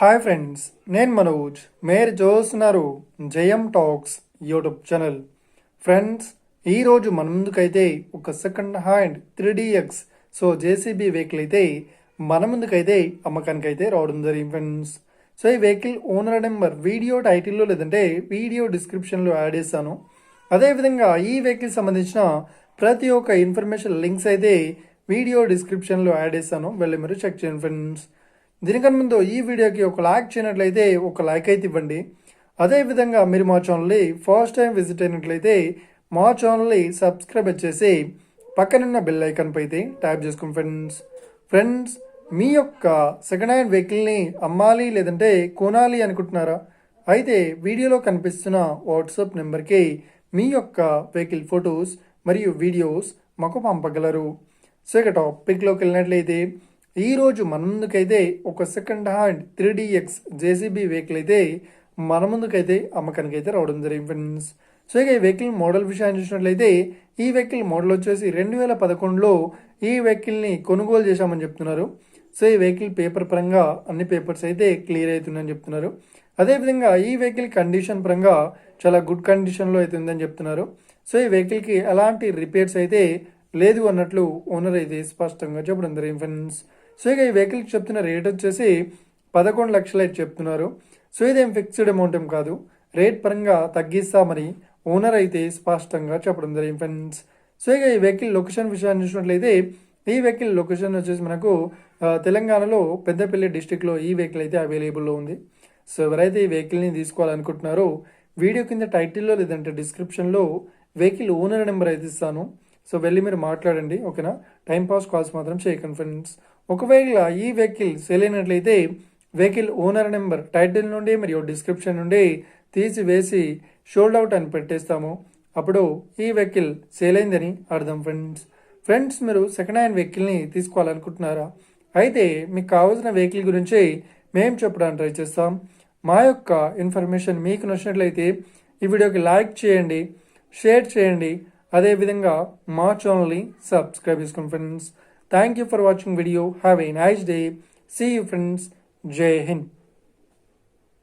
Hi friends, నేను మనోజ్. మీరు చూస్తున్నారు జయం టాక్స్ యూట్యూబ్ ఛానల్. ఫ్రెండ్స్, ఈరోజు మన ముందుకైతే ఒక second hand 3DX JCB vehicle అయితే మన ముందుకైతే అమ్మకానికి అయితే రావడం జరిగింది ఫ్రెండ్స్. ఈ వెహికల్ ఓనర్ నెంబర్ వీడియో టైటిల్లో లేదంటే వీడియో డిస్క్రిప్షన్లో యాడ్ చేస్తాను. అదేవిధంగా ఈ వెహికల్ సంబంధించిన ప్రతి ఒక్క ఇన్ఫర్మేషన్ లింక్స్ అయితే వీడియో డిస్క్రిప్షన్లో యాడ్ చేస్తాను, వెళ్ళి మీరు చెక్ చేయండి ఫ్రెండ్స్. దీనికన్నా ముందు ఈ వీడియోకి ఒక లైక్ చేయనట్లయితే ఒక లైక్ అయితే ఇవ్వండి. అదేవిధంగా మీరు మా ఛానల్ని ఫస్ట్ టైం విజిట్ అయినట్లయితే మా ఛానల్ని సబ్స్క్రైబ్ చేసి పక్కనున్న బెల్ ఐకాన్ పై అయితే ట్యాప్ చేసుకోండి ఫ్రెండ్స్. మీ యొక్క సెకండ్ హ్యాండ్ వెహికల్ని అమ్మాలి లేదంటే కొనాలి అనుకుంటున్నారా? అయితే వీడియోలో కనిపిస్తున్న వాట్సాప్ నెంబర్కి మీ యొక్క వెహికల్ ఫొటోస్ మరియు వీడియోస్ మాకు పంపగలరు. ఇక టాపిక్లోకి వెళ్ళినట్లయితే ఈరోజు మన ముందుకైతే ఒక second hand 3DX JCB vehicle అయితే మన ముందుకైతే అమ్మకానికి అయితే రావడం జరిగింది ఫ్రెండ్స్. ఇక ఈ వెహికల్ మోడల్ విషయాన్ని చూసినట్లయితే ఈ వెహికల్ మోడల్ వచ్చేసి 2011లో ఈ వెహికల్ని కొనుగోలు చేశామని చెప్తున్నారు. ఈ వెహికల్ పేపర్ పరంగా అన్ని పేపర్స్ అయితే క్లియర్ అవుతుందని చెప్తున్నారు. అదేవిధంగా ఈ వెహికల్ కండిషన్ పరంగా చాలా గుడ్ కండిషన్లో అయితే ఉందని చెప్తున్నారు. ఈ వెహికల్కి ఎలాంటి రిపేర్స్ అయితే లేదు అన్నట్లు ఓనర్ అయితే స్పష్టంగా చెప్పడం జరిగింది ఫ్రెండ్స్. ఇక ఈ వెహికల్కి చెప్తున్న రేట్ వచ్చేసి 11 లక్షలు అయితే చెప్తున్నారు. ఇదేం ఫిక్స్డ్ అమౌంట్ ఏం కాదు, రేట్ పరంగా తగ్గిస్తామని ఓనర్ అయితే స్పష్టంగా చెప్పడం జరిగింది ఫ్రెండ్స్. ఇక ఈ వెహికల్ లొకేషన్ విషయాన్ని చూసినట్లయితే ఈ వెహికల్ లొకేషన్ వచ్చేసి మనకు తెలంగాణలో పెద్దపల్లి డిస్టిక్లో ఈ వెహికల్ అయితే అవైలబుల్లో ఉంది. ఎవరైతే ఈ వెహికల్ని తీసుకోవాలనుకుంటున్నారో వీడియో కింద టైటిల్లో లేదంటే డిస్క్రిప్షన్లో వెహికల్ ఓనర్ నెంబర్ అయితే ఇస్తాను. వెళ్ళి మీరు మాట్లాడండి, ఓకేనా? టైంపాస్ కాల్స్ మాత్రం చేయకండి ఫ్రెండ్స్. ఒకవేళ ఈ వెహికల్ సేల్ అయినట్లయితే వెహికల్ ఓనర్ నెంబర్ టైటిల్ నుండి మరియు డిస్క్రిప్షన్ నుండి తీసివేసి షోల్డ్ అవుట్ అని పెట్టేస్తాము. అప్పుడు ఈ వెహికల్ సేల్ అయిందని అర్థం ఫ్రెండ్స్. మీరు సెకండ్ హ్యాండ్ వెహికల్ని తీసుకోవాలనుకుంటున్నారా? అయితే మీకు కావాల్సిన వెహికల్ గురించి మేము చెప్పడానికి ట్రై చేస్తాం. మా యొక్క ఇన్ఫర్మేషన్ మీకు నచ్చినట్లయితే ఈ వీడియోకి లైక్ చేయండి, షేర్ చేయండి, అదేవిధంగా మా ఛానల్ని సబ్స్క్రైబ్ చేసుకోండి friends. Thank you for watching video. Have a nice day. See you friends. Jai Hind.